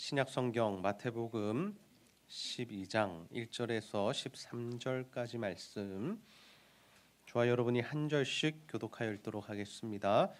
신약성경 마태복음 12장 1절에서 13절까지 말씀, 저와 여러분이 한 절씩 교독하여 읽도록 하겠습니다.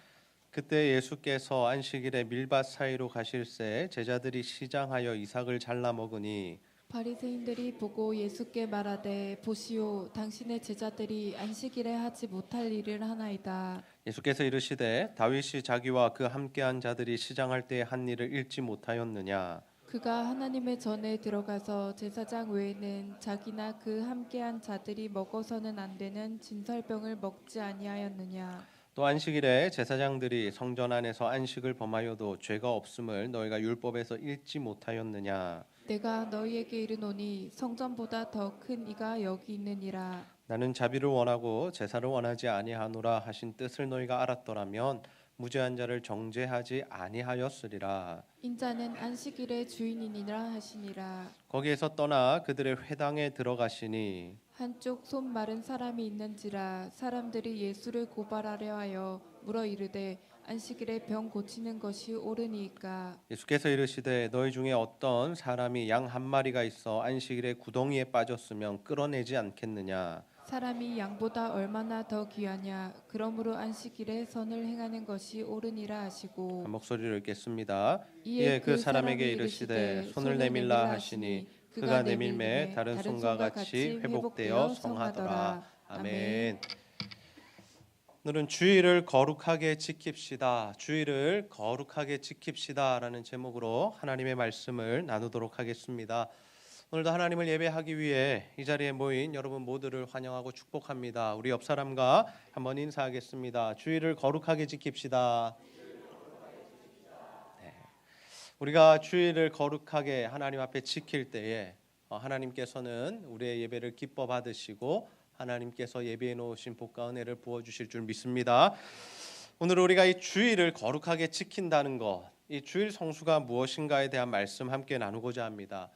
그때 예수께서 안식일에 밀밭 사이로 가실새 제자들이 시장하여 이삭을 잘라 먹으니 바리새인들이 보고 예수께 말하되 보시오 당신의 제자들이 안식일에 하지 못할 일을 하나이다. 예수께서 이르시되 다윗이 자기와 그 함께한 자들이 시장할 때에 한 일을 읽지 못하였느냐. 그가 하나님의 전에 들어가서 제사장 외에는 자기나 그 함께한 자들이 먹어서는 안 되는 진설병을 먹지 아니하였느냐. 또 안식일에 제사장들이 성전 안에서 안식을 범하여도 죄가 없음을 너희가 율법에서 읽지 못하였느냐. 내가 너희에게 이르노니 성전보다 더 큰 이가 여기 있느니라. 나는 자비를 원하고 제사를 원하지 아니하노라 하신 뜻을 너희가 알았더라면 무죄한 자를 정죄하지 아니하였으리라. 인자는 안식일의 주인이니라 하시니라. 거기에서 떠나 그들의 회당에 들어가시니 한쪽 손 마른 사람이 있는지라 사람들이 예수를 고발하려 하여 물어 이르되 안식일에 병 고치는 것이 옳으니까. 예수께서 이르시되 너희 중에 어떤 사람이 양 한 마리가 있어 안식일에 구덩이에 빠졌으면 끌어내지 않겠느냐. 사람이 양보다 얼마나 더 귀하냐. 그러므로 안식일에 선을 행하는 것이 옳으니라 하시고. 한 목소리를 읽겠습니다. 이에 그 사람에게 이르시되 손을 내밀라 하시니 그가 내밀매 다른 손과 같이 회복되어 성하더라. 아멘. 오늘은 주일을 거룩하게 지킵시다. 주일을 거룩하게 지킵시다라는 제목으로 하나님의 말씀을 나누도록 하겠습니다. 오늘도 하나님을 예배하기 위해 이 자리에 모인 여러분 모두를 환영하고 축복합니다. 우리 옆 사람과 한번 인사하겠습니다. 주일을 거룩하게 지킵시다. 네. 우리가 주일을 거룩하게 하나님 앞에 지킬 때에 하나님께서는 우리의 예배를 기뻐 받으시고 하나님께서 예비해 놓으신 복과 은혜를 부어 주실 줄 믿습니다. 오늘 우리가 이 주일을 거룩하게 지킨다는 것, 이 주일 성수가 무엇인가에 대한 말씀 함께 나누고자 합니다.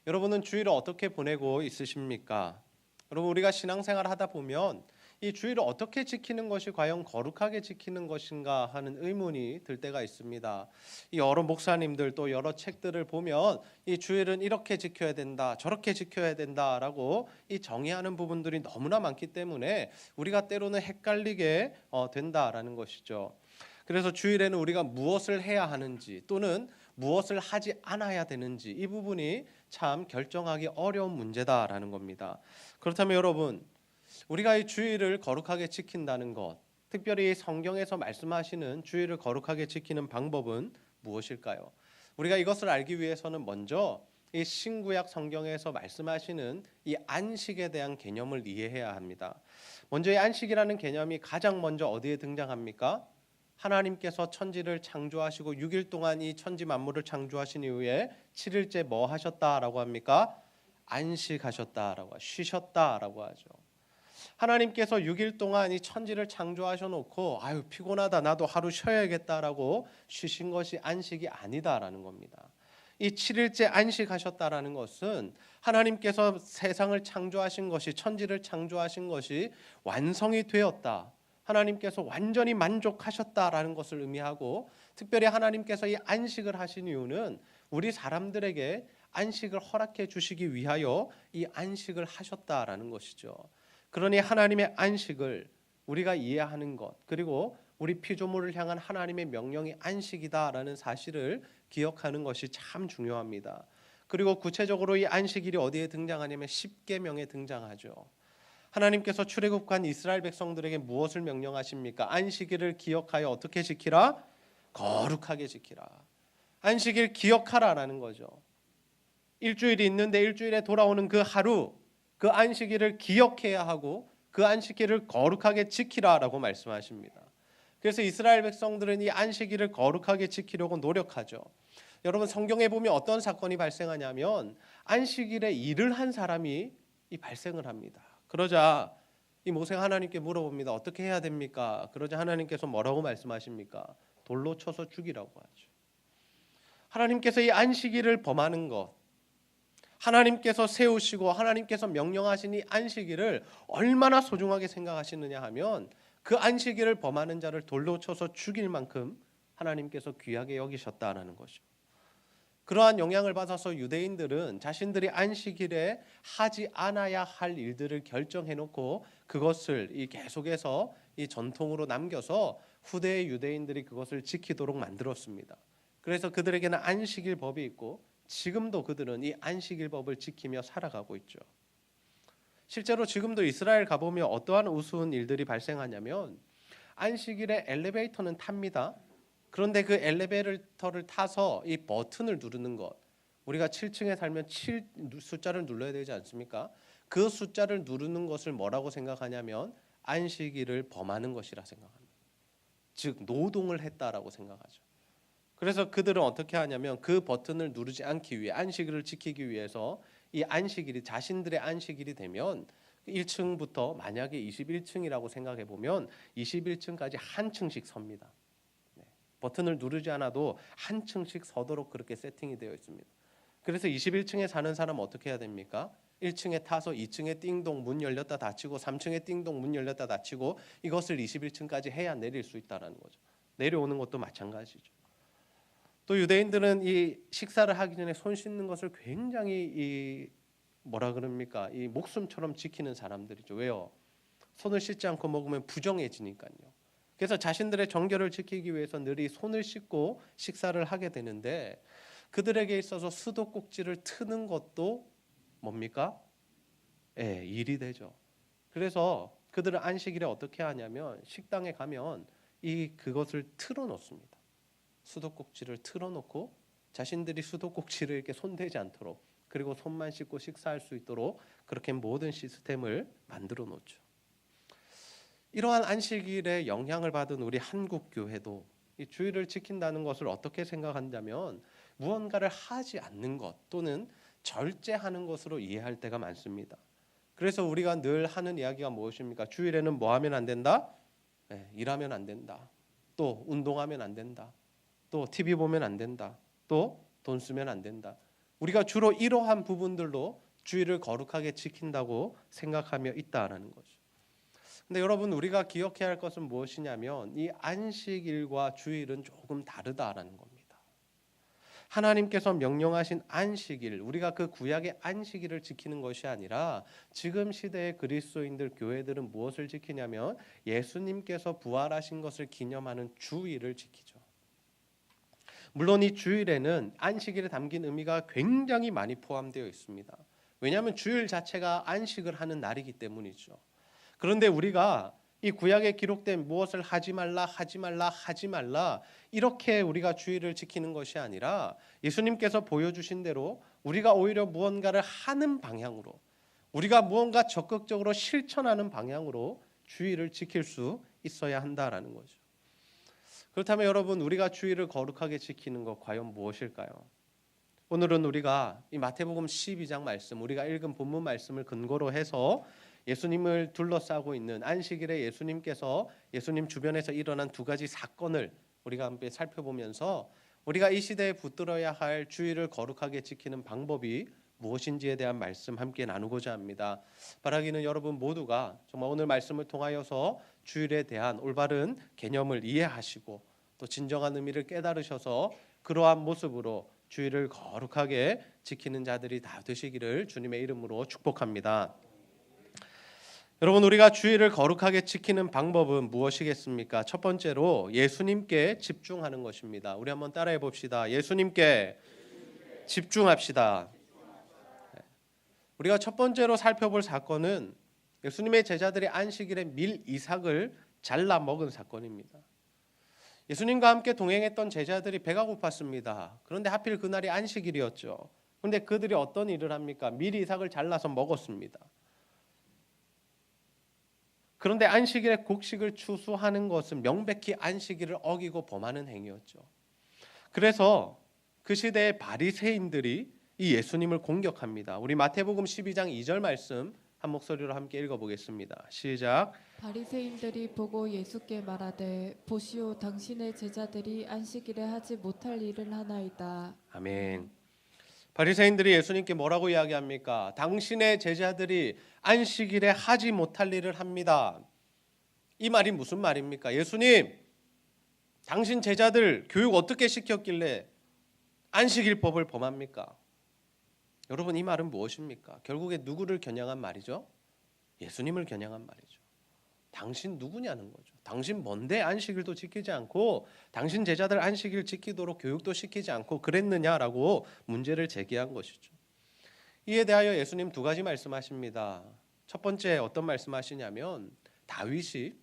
여러분은 주일을 어떻게 보내고 있으십니까? 여러분, 우리가 신앙생활 하다 보면 이 주일을 어떻게 지키는 것이 과연 거룩하게 지키는 것인가 하는 의문이 들 때가 있습니다. 이 여러 목사님들 또 여러 책들을 보면 이 주일은 이렇게 지켜야 된다, 저렇게 지켜야 된다라고 이 정의하는 부분들이 너무나 많기 때문에 우리가 때로는 헷갈리게 된다라는 것이죠. 그래서 주일에는 우리가 무엇을 해야 하는지 또는 무엇을 하지 않아야 되는지 이 부분이 참 결정하기 어려운 문제다라는 겁니다. 그렇다면 여러분, 우리가 이 주일을 거룩하게 지킨다는 것, 특별히 성경에서 말씀하시는 주일을 거룩하게 지키는 방법은 무엇일까요? 우리가 이것을 알기 위해서는 먼저 이 신구약 성경에서 말씀하시는 이 안식에 대한 개념을 이해해야 합니다. 먼저 이 안식이라는 개념이 가장 먼저 어디에 등장합니까? 하나님께서 천지를 창조하시고 6일 동안 이 천지 만물을 창조하신 이후에 7일째 뭐 하셨다라고 합니까? 안식하셨다라고, 쉬셨다라고 하죠. 하나님께서 6일 동안 이 천지를 창조하셔 놓고 아유 피곤하다 나도 하루 쉬어야겠다라고 쉬신 것이 안식이 아니다라는 겁니다. 이 7일째 안식하셨다라는 것은 하나님께서 세상을 창조하신 것이, 천지를 창조하신 것이 완성이 되었다, 하나님께서 완전히 만족하셨다라는 것을 의미하고, 특별히 하나님께서 이 안식을 하신 이유는 우리 사람들에게 안식을 허락해 주시기 위하여 이 안식을 하셨다라는 것이죠. 그러니 하나님의 안식을 우리가 이해하는 것, 그리고 우리 피조물을 향한 하나님의 명령이 안식이다라는 사실을 기억하는 것이 참 중요합니다. 그리고 구체적으로 이 안식일이 어디에 등장하냐면 십계명에 등장하죠. 하나님께서 출애굽한 이스라엘 백성들에게 무엇을 명령하십니까? 안식일을 기억하여 어떻게 지키라? 거룩하게 지키라. 안식일 기억하라라는 거죠. 일주일이 있는데 일주일에 돌아오는 그 하루, 그 안식일을 기억해야 하고 그 안식일을 거룩하게 지키라라고 말씀하십니다. 그래서 이스라엘 백성들은 이 안식일을 거룩하게 지키려고 노력하죠. 여러분, 성경에 보면 어떤 사건이 발생하냐면 안식일에 일을 한 사람이 발생을 합니다. 그러자 이 모세가 하나님께 물어봅니다. 어떻게 해야 됩니까? 그러자 하나님께서 뭐라고 말씀하십니까? 돌로 쳐서 죽이라고 하죠. 하나님께서 이 안식일을 범하는 것, 하나님께서 세우시고 하나님께서 명령하신 이 안식일을 얼마나 소중하게 생각하시느냐 하면 그 안식일을 범하는 자를 돌로 쳐서 죽일 만큼 하나님께서 귀하게 여기셨다라는 것이죠. 그러한 영향을 받아서 유대인들은 자신들이 안식일에 하지 않아야 할 일들을 결정해 놓고 그것을 계속해서 이 전통으로 남겨서 후대의 유대인들이 그것을 지키도록 만들었습니다. 그래서 그들에게는 안식일 법이 있고 지금도 그들은 이 안식일 법을 지키며 살아가고 있죠. 실제로 지금도 이스라엘 가보면 어떠한 우스운 일들이 발생하냐면 안식일에 엘리베이터는 탑니다. 그런데 그 엘리베이터를 타서 이 버튼을 누르는 것, 우리가 7층에 살면 7 숫자를 눌러야 되지 않습니까? 그 숫자를 누르는 것을 뭐라고 생각하냐면 안식일을 범하는 것이라 생각합니다. 즉 노동을 했다라고 생각하죠. 그래서 그들은 어떻게 하냐면 그 버튼을 누르지 않기 위해 안식일을 지키기 위해서 이 안식일이 자신들의 안식일이 되면 1층부터 만약에 21층이라고 생각해 보면 21층까지 한 층씩 섭니다. 버튼을 누르지 않아도 한 층씩 서도록 그렇게 세팅이 되어 있습니다. 그래서 21층에 사는 사람은 어떻게 해야 됩니까? 1층에 타서 2층에 띵동 문 열렸다 닫히고 3층에 띵동 문 열렸다 닫히고 이것을 21층까지 해야 내릴 수 있다는 거죠. 내려오는 것도 마찬가지죠. 또 유대인들은 이 식사를 하기 전에 손 씻는 것을 굉장히 이 목숨처럼 지키는 사람들이죠. 왜요? 손을 씻지 않고 먹으면 부정해지니까요. 그래서 자신들의 정결을 지키기 위해서 늘 이 손을 씻고 식사를 하게 되는데 그들에게 있어서 수도꼭지를 트는 것도 뭡니까? 일이 되죠. 그래서 그들은 안식일에 어떻게 하냐면 식당에 가면 그것을 틀어놓습니다. 수도꼭지를 틀어놓고 자신들이 수도꼭지를 이렇게 손대지 않도록 그리고 손만 씻고 식사할 수 있도록 그렇게 모든 시스템을 만들어 놓죠. 이러한 안식일에 영향을 받은 우리 한국 교회도 이 주일을 지킨다는 것을 어떻게 생각한다면 무언가를 하지 않는 것 또는 절제하는 것으로 이해할 때가 많습니다. 그래서 우리가 늘 하는 이야기가 무엇입니까? 주일에는 뭐 하면 안 된다? 일하면 안 된다. 또 운동하면 안 된다. 또 TV 보면 안 된다. 또 돈 쓰면 안 된다. 우리가 주로 이러한 부분들로 주일을 거룩하게 지킨다고 생각하며 있다라는 거죠. 근데 여러분 우리가 기억해야 할 것은 무엇이냐면 이 안식일과 주일은 조금 다르다라는 겁니다. 하나님께서 명령하신 안식일, 우리가 그 구약의 안식일을 지키는 것이 아니라 지금 시대의 그리스도인들 교회들은 무엇을 지키냐면 예수님께서 부활하신 것을 기념하는 주일을 지키죠. 물론 이 주일에는 안식일에 담긴 의미가 굉장히 많이 포함되어 있습니다. 왜냐하면 주일 자체가 안식을 하는 날이기 때문이죠. 그런데 우리가 이 구약에 기록된 무엇을 하지 말라 이렇게 우리가 주일을 지키는 것이 아니라 예수님께서 보여주신 대로 우리가 오히려 무언가를 하는 방향으로 우리가 무언가 적극적으로 실천하는 방향으로 주일을 지킬 수 있어야 한다라는 거죠. 그렇다면 여러분 우리가 주일을 거룩하게 지키는 것 과연 무엇일까요? 오늘은 우리가 이 마태복음 12장 말씀 우리가 읽은 본문 말씀을 근거로 해서 예수님을 둘러싸고 있는 안식일에 예수님 주변에서 일어난 두 가지 사건을 우리가 함께 살펴보면서 우리가 이 시대에 붙들어야 할 주일을 거룩하게 지키는 방법이 무엇인지에 대한 말씀 함께 나누고자 합니다. 바라기는 여러분 모두가 정말 오늘 말씀을 통하여서 주일에 대한 올바른 개념을 이해하시고 또 진정한 의미를 깨달으셔서 그러한 모습으로 주일을 거룩하게 지키는 자들이 다 되시기를 주님의 이름으로 축복합니다. 여러분 우리가 주일을 거룩하게 지키는 방법은 무엇이겠습니까? 첫 번째로 예수님께 집중하는 것입니다. 우리 한번 따라해 봅시다. 예수님께 집중합시다. 우리가 첫 번째로 살펴볼 사건은 예수님의 제자들이 안식일에 밀 이삭을 잘라 먹은 사건입니다. 예수님과 함께 동행했던 제자들이 배가 고팠습니다. 그런데 하필 그날이 안식일이었죠. 그런데 그들이 어떤 일을 합니까? 밀 이삭을 잘라서 먹었습니다. 그런데 안식일에 곡식을 추수하는 것은 명백히 안식일을 어기고 범하는 행위였죠. 그래서 그 시대의 바리새인들이 이 예수님을 공격합니다. 우리 마태복음 12장 2절 말씀 한 목소리로 함께 읽어보겠습니다. 시작. 바리새인들이 보고 예수께 말하되 보시오 당신의 제자들이 안식일에 하지 못할 일을 하나이다. 아멘. 바리새인들이 예수님께 뭐라고 이야기합니까? 당신의 제자들이 안식일에 하지 못할 일을 합니다. 이 말이 무슨 말입니까? 예수님, 당신 제자들 교육 어떻게 시켰길래 안식일법을 범합니까? 여러분, 이 말은 무엇입니까? 결국에 누구를 겨냥한 말이죠? 예수님을 겨냥한 말이죠. 당신 누구냐는 거죠. 당신 뭔데 안식일도 지키지 않고 당신 제자들 안식일 지키도록 교육도 시키지 않고 그랬느냐라고 문제를 제기한 것이죠. 이에 대하여 예수님 두 가지 말씀하십니다. 첫 번째 어떤 말씀하시냐면 다윗이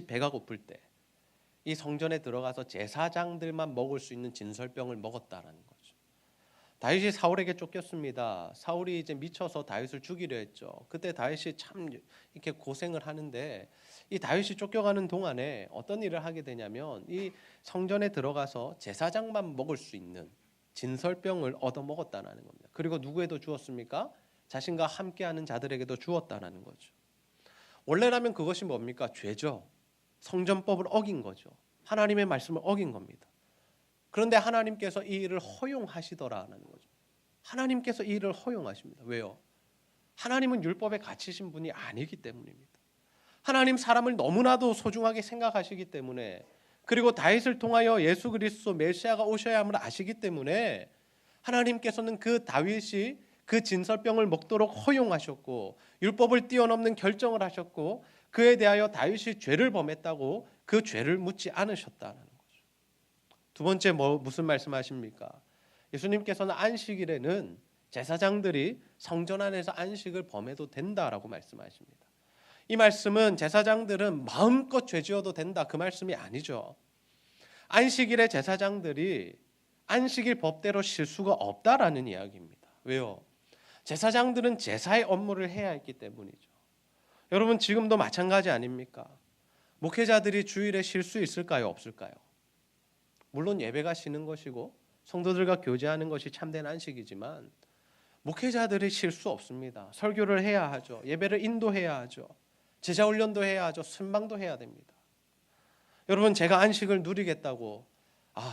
배가 고플 때 이 성전에 들어가서 제사장들만 먹을 수 있는 진설병을 먹었다라는 거죠. 다윗이 사울에게 쫓겼습니다. 사울이 이제 미쳐서 다윗을 죽이려 했죠. 그때 다윗이 참 이렇게 고생을 하는데 이 다윗이 쫓겨가는 동안에 어떤 일을 하게 되냐면 이 성전에 들어가서 제사장만 먹을 수 있는 진설병을 얻어 먹었다는 겁니다. 그리고 누구에도 주었습니까? 자신과 함께하는 자들에게도 주었다는 거죠. 원래라면 그것이 뭡니까? 죄죠. 성전법을 어긴 거죠. 하나님의 말씀을 어긴 겁니다. 그런데 하나님께서 이 일을 허용하시더라는 거죠. 하나님께서 이 일을 허용하십니다. 왜요? 하나님은 율법에 갇히신 분이 아니기 때문입니다. 하나님 사람을 너무나도 소중하게 생각하시기 때문에, 그리고 다윗을 통하여 예수 그리스도 메시아가 오셔야 함을 아시기 때문에 하나님께서는 그 다윗이 그 진설병을 먹도록 허용하셨고 율법을 뛰어넘는 결정을 하셨고 그에 대하여 다윗이 죄를 범했다고 그 죄를 묻지 않으셨다는 거죠. 두 번째 무슨 말씀하십니까? 예수님께서는 안식일에는 제사장들이 성전 안에서 안식을 범해도 된다라고 말씀하십니다. 이 말씀은 제사장들은 마음껏 죄 지어도 된다 그 말씀이 아니죠. 안식일에 제사장들이 안식일 법대로 쉴 수가 없다라는 이야기입니다. 왜요? 제사장들은 제사의 업무를 해야 했기 때문이죠. 여러분, 지금도 마찬가지 아닙니까? 목회자들이 주일에 쉴 수 있을까요? 없을까요? 물론 예배가 쉬는 것이고 성도들과 교제하는 것이 참된 안식이지만 목회자들이 쉴 수 없습니다. 설교를 해야 하죠. 예배를 인도해야 하죠. 제자 훈련도 해야 하죠. 순방도 해야 됩니다. 여러분, 제가 안식을 누리겠다고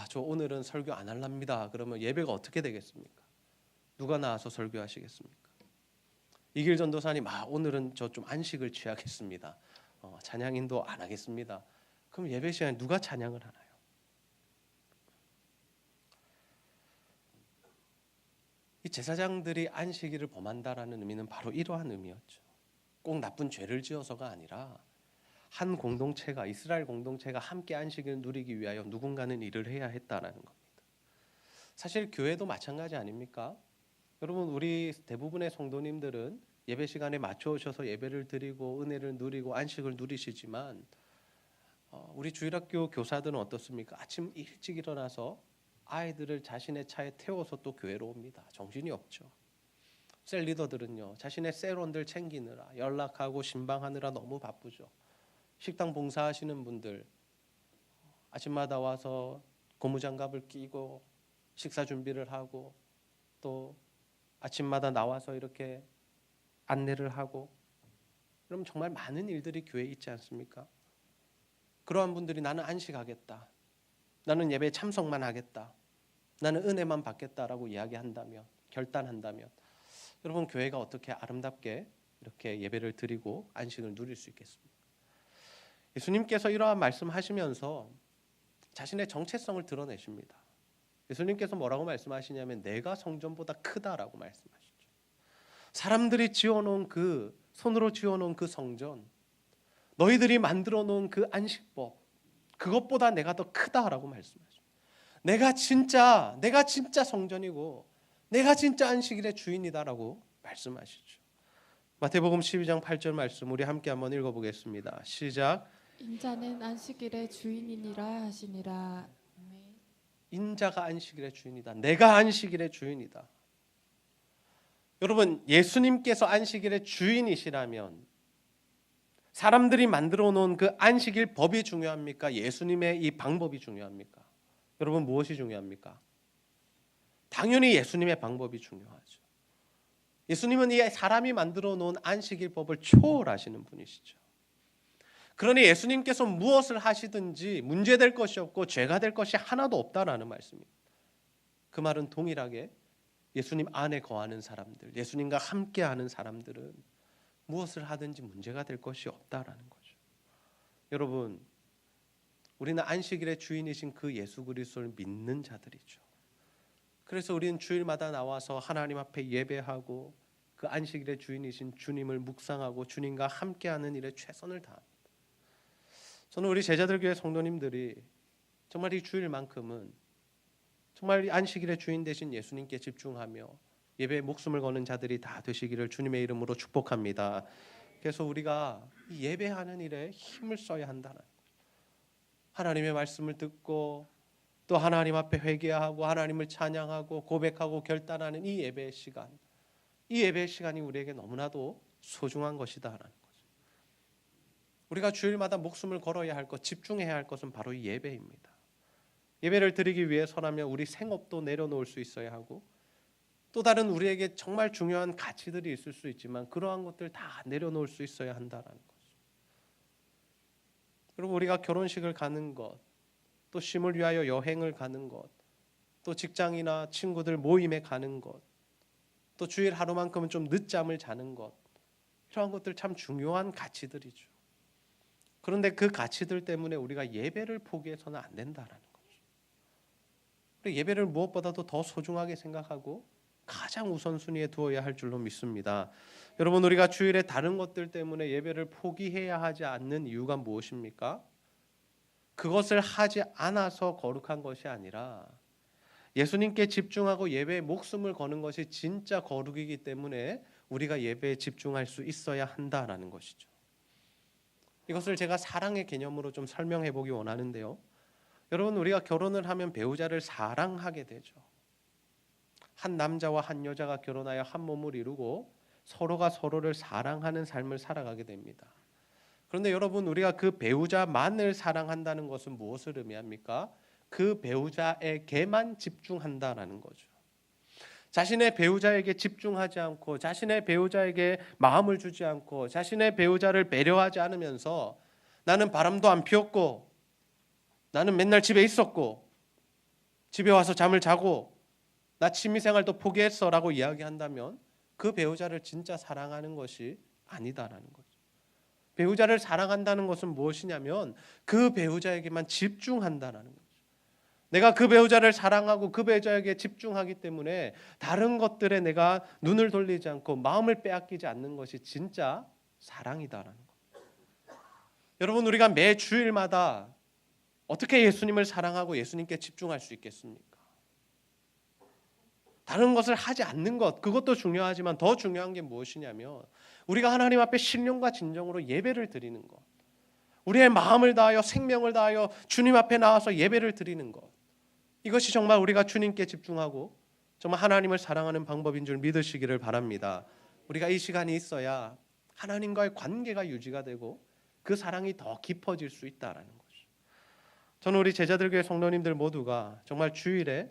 저 오늘은 설교 안 할랍니다. 그러면 예배가 어떻게 되겠습니까? 누가 나와서 설교하시겠습니까? 이길 전도사님, 오늘은 저 좀 안식을 취하겠습니다. 찬양 인도 안 하겠습니다. 그럼 예배 시간에 누가 찬양을 하나요? 이 제사장들이 안식일을 범한다라는 의미는 바로 이러한 의미였죠. 꼭 나쁜 죄를 지어서가 아니라 한 공동체가, 이스라엘 공동체가 함께 안식을 누리기 위하여 누군가는 일을 해야 했다라는 겁니다. 사실 교회도 마찬가지 아닙니까? 여러분, 우리 대부분의 성도님들은 예배 시간에 맞춰 오셔서 예배를 드리고 은혜를 누리고 안식을 누리시지만 우리 주일학교 교사들은 어떻습니까? 아침 일찍 일어나서 아이들을 자신의 차에 태워서 또 교회로 옵니다. 정신이 없죠. 셀 리더들은요, 자신의 셀원들 챙기느라 연락하고 신방하느라 너무 바쁘죠. 식당 봉사하시는 분들 아침마다 와서 고무장갑을 끼고 식사 준비를 하고 또 아침마다 나와서 이렇게 안내를 하고, 그럼 정말 많은 일들이 교회에 있지 않습니까? 그러한 분들이 나는 안식하겠다, 나는 예배에 참석만 하겠다, 나는 은혜만 받겠다라고 이야기한다면, 결단한다면 여러분, 교회가 어떻게 아름답게 이렇게 예배를 드리고 안식을 누릴 수 있겠습니까? 예수님께서 이러한 말씀하시면서 자신의 정체성을 드러내십니다. 예수님께서 뭐라고 말씀하시냐면 내가 성전보다 크다라고 말씀하시죠. 사람들이 지어놓은 손으로 지어놓은 그 성전, 너희들이 만들어놓은 그 안식법, 그것보다 내가 더 크다라고 말씀하죠. 내가 진짜 성전이고 내가 진짜 안식일의 주인이다라고 말씀하시죠. 마태복음 12장 8절 말씀 우리 함께 한번 읽어보겠습니다. 시작. 인자는 안식일의 주인이니라 하시니라. 인자가 안식일의 주인이다. 내가 안식일의 주인이다. 여러분, 예수님께서 안식일의 주인이시라면 사람들이 만들어 놓은 그 안식일 법이 중요합니까? 예수님의 이 방법이 중요합니까? 여러분, 무엇이 중요합니까? 당연히 예수님의 방법이 중요하죠. 예수님은 이 사람이 만들어 놓은 안식일 법을 초월하시는 분이시죠. 그러니 예수님께서 무엇을 하시든지 문제될 것이 없고 죄가 될 것이 하나도 없다라는 말씀입니다. 그 말은 동일하게 예수님 안에 거하는 사람들, 예수님과 함께하는 사람들은 무엇을 하든지 문제가 될 것이 없다라는 거죠. 여러분, 우리는 안식일의 주인이신 그 예수 그리스도를 믿는 자들이죠. 그래서 우리는 주일마다 나와서 하나님 앞에 예배하고 그 안식일의 주인이신 주님을 묵상하고 주님과 함께하는 일에 최선을 다합니다. 저는 우리 제자들 교회 성도님들이 정말 이 주일만큼은 정말 이 안식일의 주인 되신 예수님께 집중하며 예배에 목숨을 거는 자들이 다 되시기를 주님의 이름으로 축복합니다. 그래서 우리가 이 예배하는 일에 힘을 써야 한다는 거예요. 하나님의 말씀을 듣고 또 하나님 앞에 회개하고 하나님을 찬양하고 고백하고 결단하는 이 예배의 시간, 이 예배의 시간이 우리에게 너무나도 소중한 것이다라는 거죠. 우리가 주일마다 목숨을 걸어야 할 것, 집중해야 할 것은 바로 이 예배입니다. 예배를 드리기 위해서라면 우리 생업도 내려놓을 수 있어야 하고 또 다른 우리에게 정말 중요한 가치들이 있을 수 있지만 그러한 것들 다 내려놓을 수 있어야 한다라는 거죠. 그리고 우리가 결혼식을 가는 것, 또 쉼을 위하여 여행을 가는 것, 또 직장이나 친구들 모임에 가는 것, 또 주일 하루만큼은 좀 늦잠을 자는 것, 이러한 것들 참 중요한 가치들이죠. 그런데 그 가치들 때문에 우리가 예배를 포기해서는 안 된다라는 거죠. 예배를 무엇보다도 더 소중하게 생각하고 가장 우선순위에 두어야 할 줄로 믿습니다. 여러분, 우리가 주일에 다른 것들 때문에 예배를 포기해야 하지 않는 이유가 무엇입니까? 그것을 하지 않아서 거룩한 것이 아니라 예수님께 집중하고 예배에 목숨을 거는 것이 진짜 거룩이기 때문에 우리가 예배에 집중할 수 있어야 한다라는 것이죠. 이것을 제가 사랑의 개념으로 좀 설명해 보기 원하는데요. 여러분, 우리가 결혼을 하면 배우자를 사랑하게 되죠. 한 남자와 한 여자가 결혼하여 한 몸을 이루고 서로가 서로를 사랑하는 삶을 살아가게 됩니다. 그런데 여러분, 우리가 그 배우자만을 사랑한다는 것은 무엇을 의미합니까? 그 배우자에게만 집중한다라는 거죠. 자신의 배우자에게 집중하지 않고 자신의 배우자에게 마음을 주지 않고 자신의 배우자를 배려하지 않으면서 나는 바람도 안 피웠고 나는 맨날 집에 있었고 집에 와서 잠을 자고 나 취미생활도 포기했어 라고 이야기한다면 그 배우자를 진짜 사랑하는 것이 아니다라는 거죠. 배우자를 사랑한다는 것은 무엇이냐면 그 배우자에게만 집중한다는 거죠. 내가 그 배우자를 사랑하고 그 배우자에게 집중하기 때문에 다른 것들에 내가 눈을 돌리지 않고 마음을 빼앗기지 않는 것이 진짜 사랑이다라는 거예요. 여러분, 우리가 매 주일마다 어떻게 예수님을 사랑하고 예수님께 집중할 수 있겠습니까? 다른 것을 하지 않는 것, 그것도 중요하지만 더 중요한 게 무엇이냐면 우리가 하나님 앞에 신령과 진정으로 예배를 드리는 것, 우리의 마음을 다하여 생명을 다하여 주님 앞에 나와서 예배를 드리는 것, 이것이 정말 우리가 주님께 집중하고 정말 하나님을 사랑하는 방법인 줄 믿으시기를 바랍니다. 우리가 이 시간이 있어야 하나님과의 관계가 유지가 되고 그 사랑이 더 깊어질 수 있다라는 거죠. 저는 우리 제자들 교회 성도님들 모두가 정말 주일에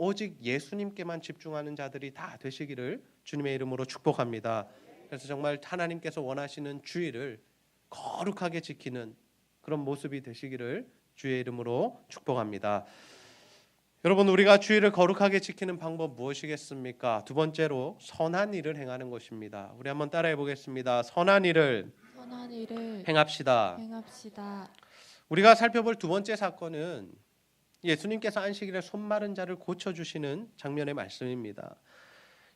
오직 예수님께만 집중하는 자들이 다 되시기를 주님의 이름으로 축복합니다. 그래서 정말 하나님께서 원하시는 주일을 거룩하게 지키는 그런 모습이 되시기를 주의 이름으로 축복합니다. 여러분, 우리가 주일을 거룩하게 지키는 방법 무엇이겠습니까? 두 번째로 선한 일을 행하는 것입니다. 우리 한번 따라해 보겠습니다. 선한 일을 행합시다. 우리가 살펴볼 두 번째 사건은 예수님께서 안식일에 손 마른 자를 고쳐주시는 장면의 말씀입니다.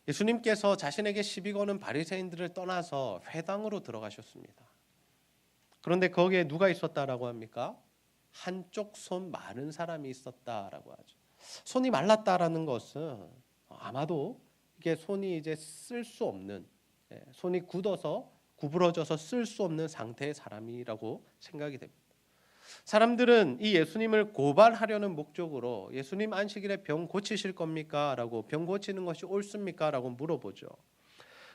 예수님께서 자신에게 시비 거는 바리새인들을 떠나서 회당으로 들어가셨습니다. 그런데 거기에 누가 있었다라고 합니까? 한쪽 손 마른 사람이 있었다라고 하죠. 손이 말랐다라는 것은 아마도 이게 손이 이제 쓸 수 없는, 손이 굳어서 구부러져서 쓸 수 없는 상태의 사람이라고 생각이 됩니다. 사람들은 이 예수님을 고발하려는 목적으로 예수님 안식일에 병 고치실 겁니까? 라고 병 고치는 것이 옳습니까? 라고 물어보죠.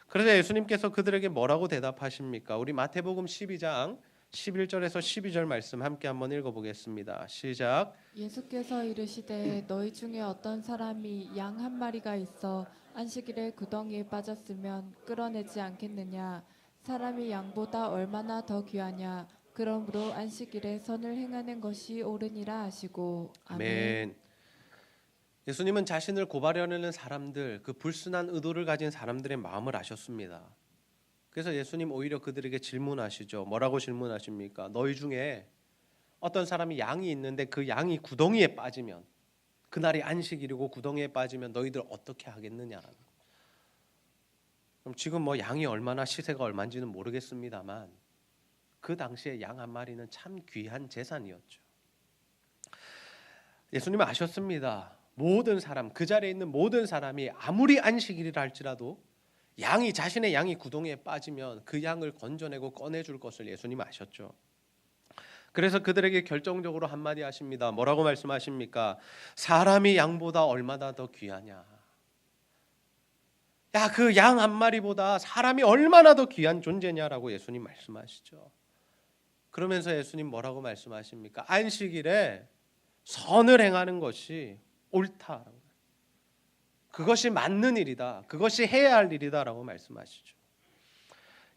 그래서 예수님께서 그들에게 뭐라고 대답하십니까? 우리 마태복음 12장 11절에서 12절 말씀 함께 한번 읽어보겠습니다. 시작. 예수께서 이르시되 너희 중에 어떤 사람이 양 한 마리가 있어 안식일에 구덩이에 빠졌으면 끌어내지 않겠느냐? 사람이 양보다 얼마나 더 귀하냐? 그러므로 안식일에 선을 행하는 것이 옳으니라 하시고. 아멘. 예수님은 자신을 고발하려는 사람들, 그 불순한 의도를 가진 사람들의 마음을 아셨습니다. 그래서 예수님 오히려 그들에게 질문하시죠. 뭐라고 질문하십니까? 너희 중에 어떤 사람이 양이 있는데 그 양이 구덩이에 빠지면 그날이 안식일이고 구덩이에 빠지면 너희들 어떻게 하겠느냐라는 거예요. 그럼 지금 뭐 양이 얼마나 시세가 얼마인지는 모르겠습니다만 그 당시에 양 한 마리는 참 귀한 재산이었죠. 예수님은 아셨습니다. 모든 사람, 그 자리에 있는 모든 사람이 아무리 안식일이라 할지라도 자신의 양이 구덩이에 빠지면 그 양을 건져내고 꺼내줄 것을 예수님은 아셨죠. 그래서 그들에게 결정적으로 한마디 하십니다. 뭐라고 말씀하십니까? 사람이 양보다 얼마나 더 귀하냐. 야, 그 양 한 마리보다 사람이 얼마나 더 귀한 존재냐라고 예수님 말씀하시죠. 그러면서 예수님 뭐라고 말씀하십니까? 안식일에 선을 행하는 것이 옳다라고. 그것이 맞는 일이다. 그것이 해야 할 일이다라고 말씀하시죠.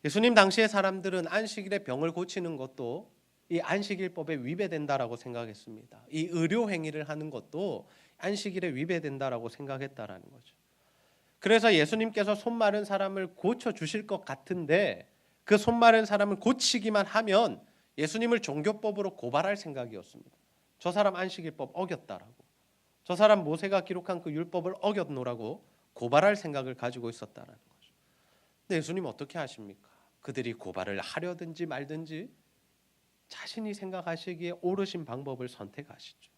예수님 당시의 사람들은 안식일에 병을 고치는 것도 이 안식일법에 위배된다라고 생각했습니다. 이 의료 행위를 하는 것도 안식일에 위배된다라고 생각했다라는 거죠. 그래서 예수님께서 손 마른 사람을 고쳐 주실 것 같은데 그 손 마른 사람을 고치기만 하면 예수님을 종교법으로 고발할 생각이었습니다. 저 사람 안식일법 어겼다라고. 저 사람 모세가 기록한 그 율법을 어겼노라고 고발할 생각을 가지고 있었다라는 거죠. 근데 예수님 어떻게 하십니까? 그들이 고발을 하려든지 말든지 자신이 생각하시기에 옳으신 방법을 선택하시죠.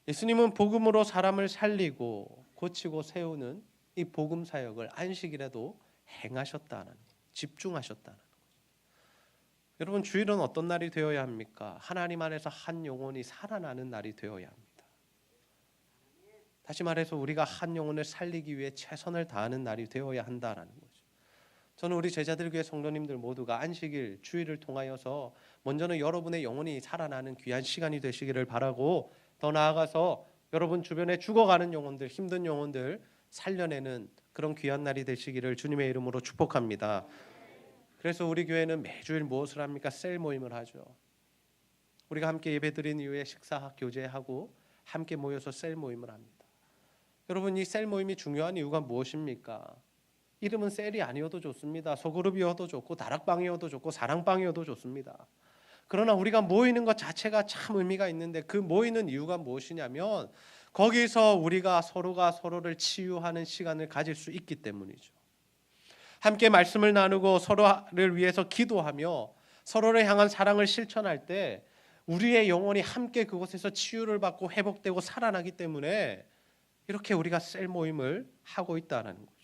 예수님은 복음으로 사람을 살리고 고치고 세우는 이 복음 사역을 안식일에도 행하셨다는 거예요. 집중하셨다는 거죠. 여러분, 주일은 어떤 날이 되어야 합니까? 하나님 안에서 한 영혼이 살아나는 날이 되어야 합니다. 다시 말해서 우리가 한 영혼을 살리기 위해 최선을 다하는 날이 되어야 한다라는 거죠. 저는 우리 제자들 교회 성도님들 모두가 안식일 주일을 통하여서 먼저는 여러분의 영혼이 살아나는 귀한 시간이 되시기를 바라고, 더 나아가서 여러분 주변에 죽어가는 영혼들, 힘든 영혼들 살려내는 그런 귀한 날이 되시기를 주님의 이름으로 축복합니다. 그래서 우리 교회는 매주일 무엇을 합니까? 셀 모임을 하죠. 우리가 함께 예배드린 이후에 식사 교제하고 함께 모여서 셀 모임을 합니다. 여러분, 이 셀 모임이 중요한 이유가 무엇입니까? 이름은 셀이 아니어도 좋습니다. 소그룹이어도 좋고 다락방이어도 좋고 사랑방이어도 좋습니다. 그러나 우리가 모이는 것 자체가 참 의미가 있는데 그 모이는 이유가 무엇이냐면 거기서 우리가 서로가 서로를 치유하는 시간을 가질 수 있기 때문이죠. 함께 말씀을 나누고 서로를 위해서 기도하며 서로를 향한 사랑을 실천할 때 우리의 영혼이 함께 그곳에서 치유를 받고 회복되고 살아나기 때문에 이렇게 우리가 셀 모임을 하고 있다는 거죠.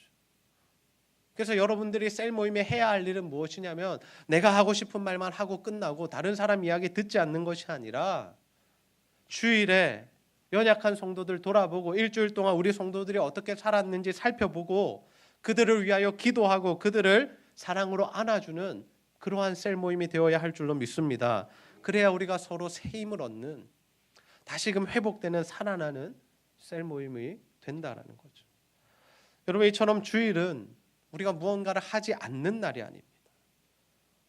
그래서 여러분들이 셀 모임에 해야 할 일은 무엇이냐면 내가 하고 싶은 말만 하고 끝나고 다른 사람 이야기 듣지 않는 것이 아니라 주일에 연약한 성도들 돌아보고 일주일 동안 우리 성도들이 어떻게 살았는지 살펴보고 그들을 위하여 기도하고 그들을 사랑으로 안아주는 그러한 셀 모임이 되어야 할 줄로 믿습니다. 그래야 우리가 서로 새 힘을 얻는, 다시금 회복되는, 살아나는 셀 모임이 된다라는 거죠. 여러분, 이처럼 주일은 우리가 무언가를 하지 않는 날이 아닙니다.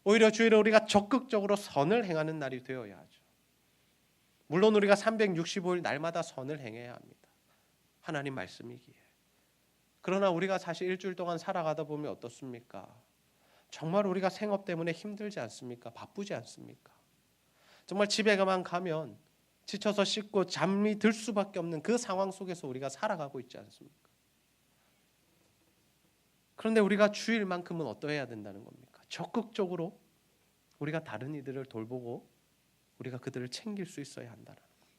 오히려 주일은 우리가 적극적으로 선을 행하는 날이 되어야 하죠. 물론 우리가 365일 날마다 선을 행해야 합니다. 하나님 말씀이기에. 그러나 우리가 사실 일주일 동안 살아가다 보면 어떻습니까? 정말 우리가 생업 때문에 힘들지 않습니까? 바쁘지 않습니까? 정말 집에만 가면 지쳐서 씻고 잠이 들 수밖에 없는 그 상황 속에서 우리가 살아가고 있지 않습니까? 그런데 우리가 주일만큼은 어떠해야 된다는 겁니까? 적극적으로 우리가 다른 이들을 돌보고 우리가 그들을 챙길 수 있어야 한다는 거예요.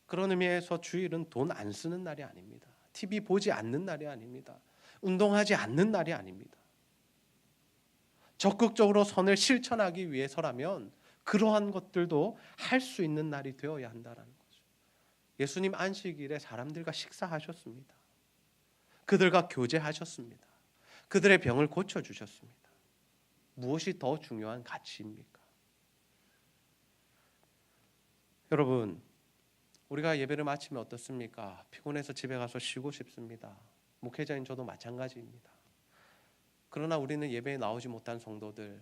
그런 의미에서 주일은 돈 안 쓰는 날이 아닙니다. TV 보지 않는 날이 아닙니다. 운동하지 않는 날이 아닙니다. 적극적으로 선을 실천하기 위해서라면 그러한 것들도 할 수 있는 날이 되어야 한다는 거죠. 예수님 안식일에 사람들과 식사하셨습니다. 그들과 교제하셨습니다. 그들의 병을 고쳐주셨습니다. 무엇이 더 중요한 가치입니까? 여러분, 우리가 예배를 마치면 어떻습니까? 피곤해서 집에 가서 쉬고 싶습니다. 목회자인 저도 마찬가지입니다. 그러나 우리는 예배에 나오지 못한 성도들,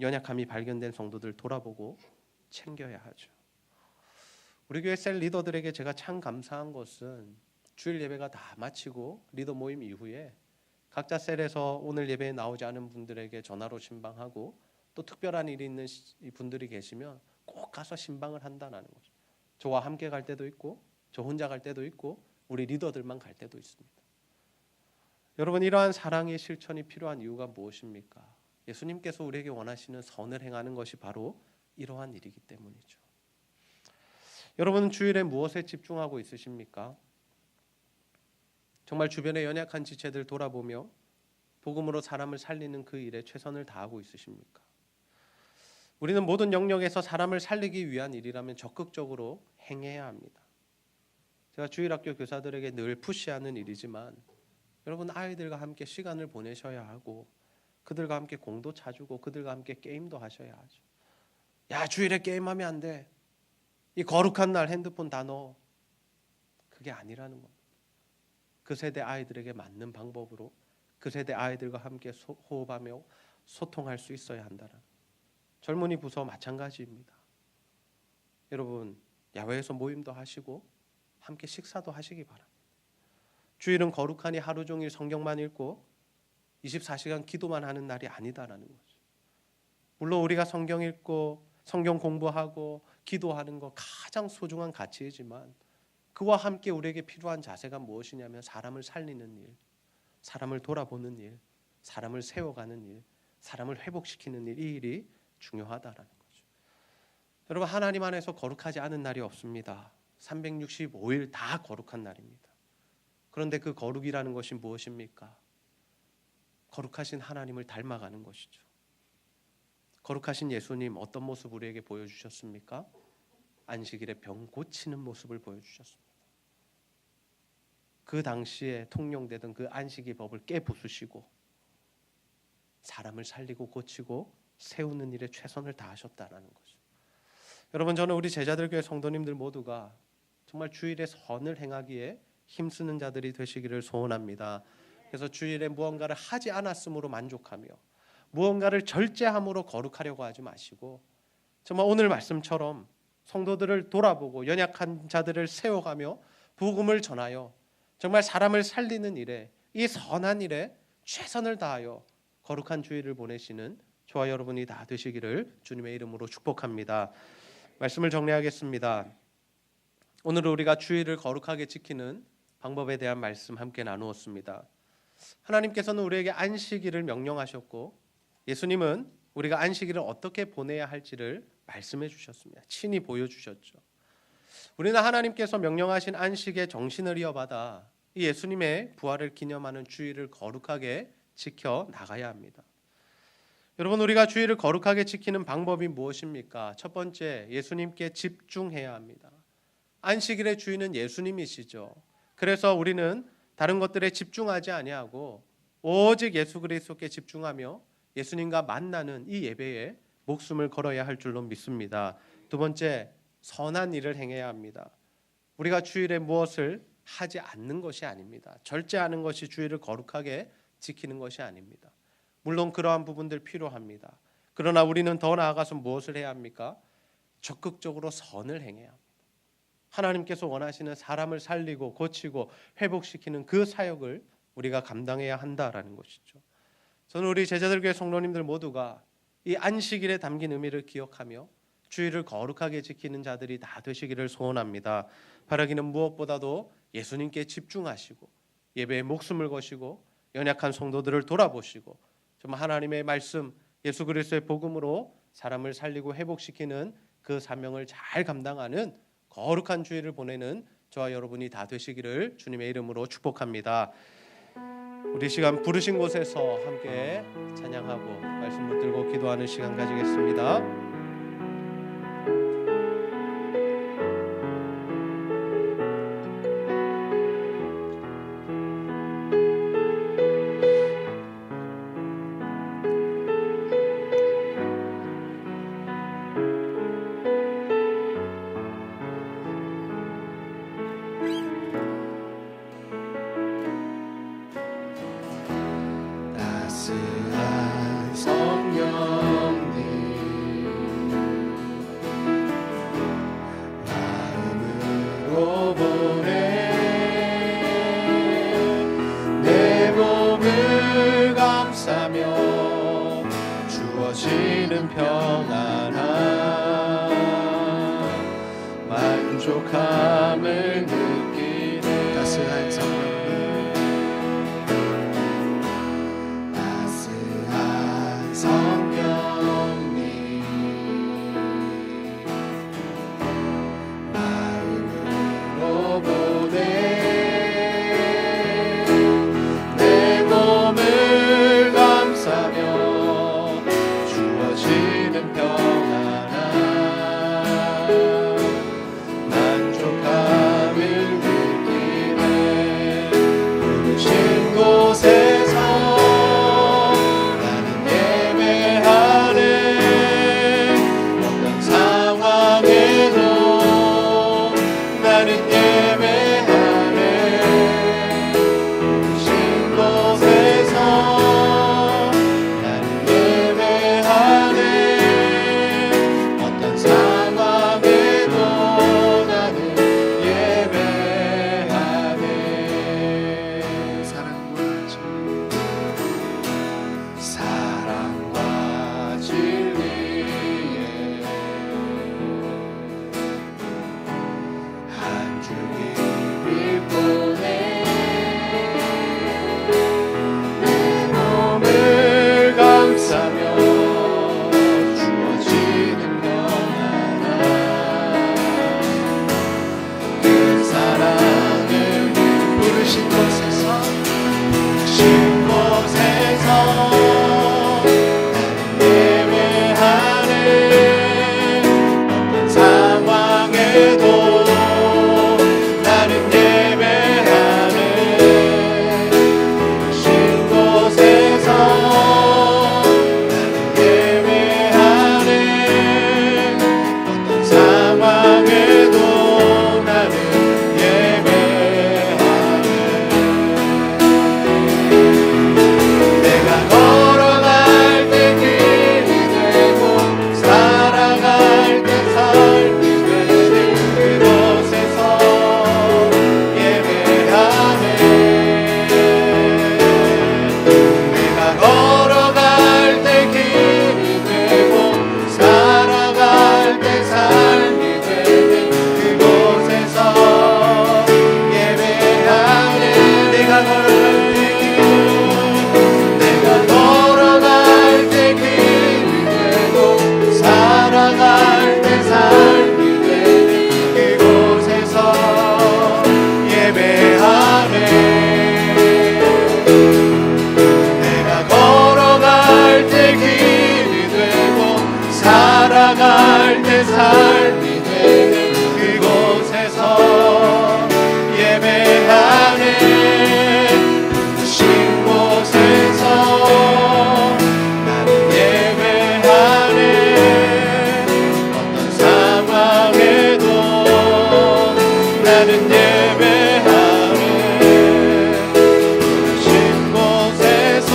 연약함이 발견된 성도들 돌아보고 챙겨야 하죠. 우리 교회 셀 리더들에게 제가 참 감사한 것은 주일 예배가 다 마치고 리더 모임 이후에 각자 셀에서 오늘 예배에 나오지 않은 분들에게 전화로 신방하고 또 특별한 일이 있는 분들이 계시면 꼭 가서 신방을 한다는 거죠. 저와 함께 갈 때도 있고 저 혼자 갈 때도 있고 우리 리더들만 갈 때도 있습니다. 여러분, 이러한 사랑의 실천이 필요한 이유가 무엇입니까? 예수님께서 우리에게 원하시는 선을 행하는 것이 바로 이러한 일이기 때문이죠. 여러분은 주일에 무엇에 집중하고 있으십니까? 정말 주변의 연약한 지체들 돌아보며 복음으로 사람을 살리는 그 일에 최선을 다하고 있으십니까? 우리는 모든 영역에서 사람을 살리기 위한 일이라면 적극적으로 행해야 합니다. 제가 주일학교 교사들에게 늘 푸시하는 일이지만 여러분, 아이들과 함께 시간을 보내셔야 하고 그들과 함께 공도 차주고 그들과 함께 게임도 하셔야 하죠. 야, 주일에 게임하면 안 돼. 이 거룩한 날 핸드폰 다 넣어. 그게 아니라는 겁니다. 그 세대 아이들에게 맞는 방법으로 그 세대 아이들과 함께 호흡하며 소통할 수 있어야 한다는, 젊은이 부서 마찬가지입니다. 여러분, 야외에서 모임도 하시고 함께 식사도 하시기 바랍니다. 주일은 거룩하니 하루 종일 성경만 읽고 24시간 기도만 하는 날이 아니다라는 거죠. 물론 우리가 성경 읽고 성경 공부하고 기도하는 거 가장 소중한 가치이지만 그와 함께 우리에게 필요한 자세가 무엇이냐면 사람을 살리는 일, 사람을 돌아보는 일, 사람을 세워가는 일, 사람을 회복시키는 일, 이 일이 중요하다라는 거죠. 여러분, 하나님 안에서 거룩하지 않은 날이 없습니다. 365일 다 거룩한 날입니다. 그런데 그 거룩이라는 것이 무엇입니까? 거룩하신 하나님을 닮아가는 것이죠. 거룩하신 예수님 어떤 모습 우리에게 보여주셨습니까? 안식일에 병 고치는 모습을 보여주셨습니다. 그 당시에 통용되던 그 안식의 법을 깨부수시고 사람을 살리고 고치고 세우는 일에 최선을 다하셨다는 거죠. 여러분, 저는 우리 제자들교회 성도님들 모두가 정말 주일에 선을 행하기에 힘쓰는 자들이 되시기를 소원합니다. 그래서 주일에 무언가를 하지 않았음으로 만족하며 무언가를 절제함으로 거룩하려고 하지 마시고 정말 오늘 말씀처럼 성도들을 돌아보고 연약한 자들을 세워가며 복음을 전하여 정말 사람을 살리는 일에, 이 선한 일에 최선을 다하여 거룩한 주일을 보내시는 저와 여러분이 다 되시기를 주님의 이름으로 축복합니다. 말씀을 정리하겠습니다. 오늘 우리가 주일을 거룩하게 지키는 방법에 대한 말씀 함께 나누었습니다. 하나님께서는 우리에게 안식일을 명령하셨고 예수님은 우리가 안식일을 어떻게 보내야 할지를 말씀해 주셨습니다. 친히 보여주셨죠. 우리는 하나님께서 명령하신 안식의 정신을 이어받아 이 예수님의 부활을 기념하는 주일을 거룩하게 지켜 나가야 합니다. 여러분, 우리가 주일을 거룩하게 지키는 방법이 무엇입니까? 첫 번째, 예수님께 집중해야 합니다. 안식일의 주인은 예수님이시죠. 그래서 우리는 다른 것들에 집중하지 아니하고 오직 예수 그리스도께 집중하며 예수님과 만나는 이 예배에 목숨을 걸어야 할 줄로 믿습니다. 두 번째, 선한 일을 행해야 합니다. 우리가 주일에 무엇을 하지 않는 것이 아닙니다. 절제하는 것이 주일을 거룩하게 지키는 것이 아닙니다. 물론 그러한 부분들 필요합니다. 그러나 우리는 더 나아가서 무엇을 해야 합니까? 적극적으로 선을 행해야 합니다. 하나님께서 원하시는 사람을 살리고 고치고 회복시키는 그 사역을 우리가 감당해야 한다라는 것이죠. 저는 우리 제자들교회 성도님들 모두가 이 안식일에 담긴 의미를 기억하며 주일을 거룩하게 지키는 자들이 다 되시기를 소원합니다. 바라기는 무엇보다도 예수님께 집중하시고 예배에 목숨을 거시고 연약한 성도들을 돌아보시고 정말 하나님의 말씀, 예수 그리스도의 복음으로 사람을 살리고 회복시키는 그 사명을 잘 감당하는 거룩한 주일을 보내는 저와 여러분이 다 되시기를 주님의 이름으로 축복합니다. 우리 시간 부르신 곳에서 함께 찬양하고 말씀 붙들고 기도하는 시간 가지겠습니다. 따스한 성령님 만족함을 느끼네. 따스한 성령님, 따스한 성령님, 마음으로 보내 내 몸을 감싸며 주어지는 평안함, 만족함을 느끼네. 부르신 곳에서 나는 예배하네. 어떤 상황에도 나는 예배하네. 부르신 곳에서 나는 예배하네. 어떤 상황에도 나는 예배하네. 사랑과 진리에 한 줄기 빛 보내 내 몸을 감싸며 주어지는 평안함, 그 사랑을 부르신 곳에서 나는 예배하네. 어떤 상황에도 나는 예배하네. 부르신 곳에서 나는 예배하네. 어떤 상황에도 나는 예배하네. 내가 걸어갈 때 길이 되고 살아갈 때 삶이 되는 그곳에서 예배하네. 내가 걸어갈 때 길이 되고 살아갈 때 삶이 되는 그곳에서 예배하네. 내가 걸어갈 때 길이 되고 살아갈 때 삶이 되는 그곳에서 예배하네. 내가 걸어갈 때 길이 되고 살아갈 때 삶이 되는 그곳에서 예배하네. 부르신 곳에서 나는 예배하네. 어떤 상황에도 나는 예배하네. 부르신 곳에서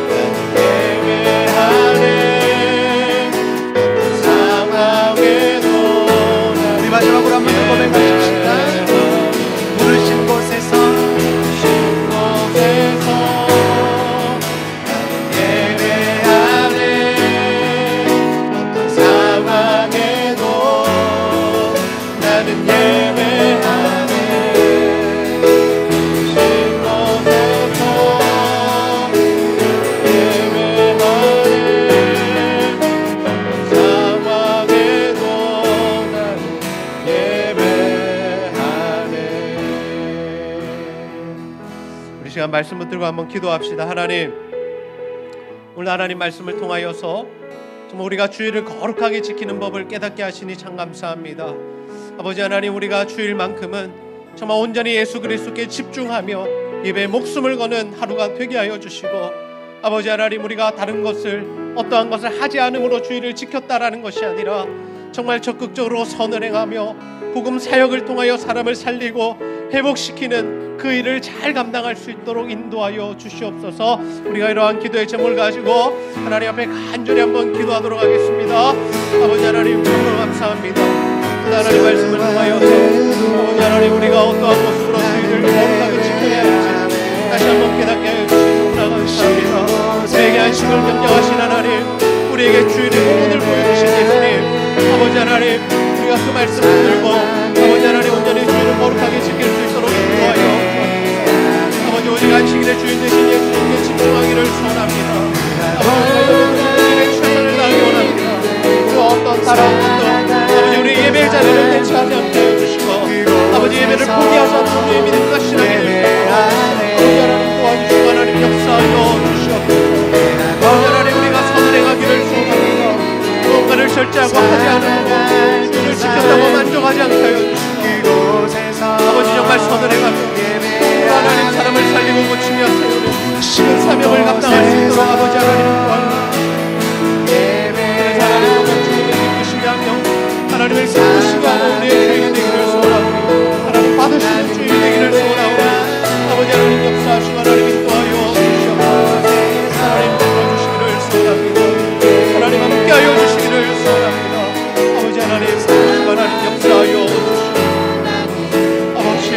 나는 예배하네. 어떤 상황에도 우리 마지막으로 한번 고백하십시다. 부르신 곳에서 예배하네. 어떤 상황에도 나는 예배하네. 부르신 곳에서 예배하네. 어떤 상황에도 나는 예배하네. 우리 시간 말씀 붙들고 한번 기도합시다. 하나님, 오늘 하나님 말씀을 통하여서 정말 우리가 주일을 거룩하게 지키는 법을 깨닫게 하시니 참 감사합니다. 아버지 하나님, 우리가 주일만큼은 정말 온전히 예수 그리스도께 집중하며 예배에 목숨을 거는 하루가 되게 하여 주시고, 아버지 하나님, 우리가 다른 것을 어떠한 것을 하지 않음으로 주일을 지켰다라는 것이 아니라 정말 적극적으로 선을 행하며 복음 사역을 통하여 사람을 살리고 회복시키는 그 일을 잘 감당할 수 있도록 인도하여 주시옵소서. 우리가 이러한 기도의 제목을 가지고 하나님 앞에 간절히 한번 기도하도록 하겠습니다. 아버지 하나님, 정말 감사합니다. 하나님 말씀을 통하여서 아버지 하나님, 우리가 어떠한 모습으로 주일을 거룩하게 지켜야 할지 다시 한번 깨닫게 하여 주시고 감사합니다. 세계 안식을 명령하신 하나님, 우리에게 주일의 구원을 보여주신 예수님, 아버지 하나님, 우리가 우리가 그 말씀을 들고 아버지 하나님 온전히 주의를 거룩하게 지킬 수 있도록 인도하여 아버지 오직 안식일의 주인 되신 예수님께 집중하기를 소원합니다. 아버지 우리의 최선을 다하기 원합니다. 그 어떤 사람 아버지 우리 예배 자리를 대체하지 않게 해주시고 아버지 예배를 포기하지 않는 우리의 믿음과 신앙이 되시고 아버지 하나님 도와주시고 하나님 역사하여 주시옵소서. 아버지 하나님 우리가 선을 행하기를 소원합니다. 무언가를 절제하고 하지 않으고 주를 지켰다고 만족하지 않게 하여 주시고 아버지 정말 선을 행하며 하나님 사람을 살리고 고치며 세우는 그 사명을 감당할 수 있도록 아버지 하나님 도와주시옵소서. 그래서 하나님 정말 주님을 기쁘시게 하며 하나님을 기쁘시게 하는 우리의 주인이 되기를 소원하오니 하나님 받으시는 주인이 되기를 소원하오니 아버지 하나님 역사하시고 하나님 인도하여 주시옵소서. 하나님 도와주시기를 소원합니다. 하나님 함께하여 주시기를 소원합니다. 아버지 하나님 하나님 역사하여 주시옵소서. 아버지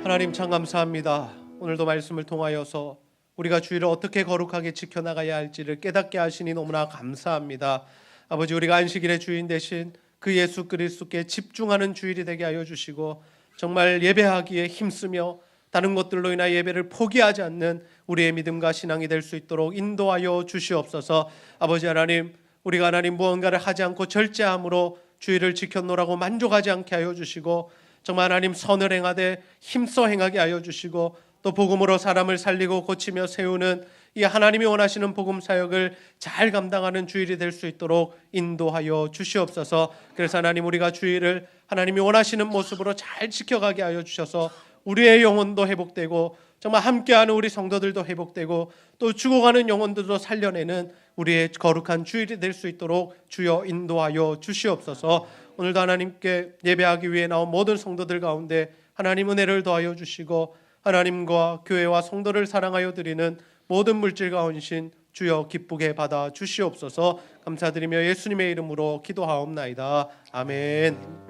하나님 참 감사합니다. 오늘도 말씀을 통하여서 우리가 주일을 어떻게 거룩하게 지켜나가야 할지를 깨닫게 하시니 너무나 감사합니다. 아버지 우리가 안식일의 주인 되신 그 예수 그리스도께 집중하는 주일이 되게 하여 주시고 정말 예배하기에 힘쓰며 다른 것들로 인하여 예배를 포기하지 않는 우리의 믿음과 신앙이 될 수 있도록 인도하여 주시옵소서. 아버지 하나님 우리가 하나님 무언가를 하지 않고 절제함으로 주일을 지켰노라고 만족하지 않게 하여 주시고 정말 하나님 선을 행하되 힘써 행하게 하여 주시고 또 복음으로 사람을 살리고 고치며 세우는 이 하나님이 원하시는 복음 사역을 잘 감당하는 주일이 될 수 있도록 인도하여 주시옵소서. 그래서 하나님 우리가 주일을 하나님이 원하시는 모습으로 잘 지켜가게 하여 주셔서 우리의 영혼도 회복되고 정말 함께하는 우리 성도들도 회복되고 또 죽어가는 영혼들도 살려내는 우리의 거룩한 주일이 될 수 있도록 주여 인도하여 주시옵소서. 오늘도 하나님께 예배하기 위해 나온 모든 성도들 가운데 하나님 은혜를 더하여 주시고 하나님과 교회와 성도를 사랑하여 드리는 모든 물질과 헌신 주여 기쁘게 받아 주시옵소서. 감사드리며 예수님의 이름으로 기도하옵나이다. 아멘.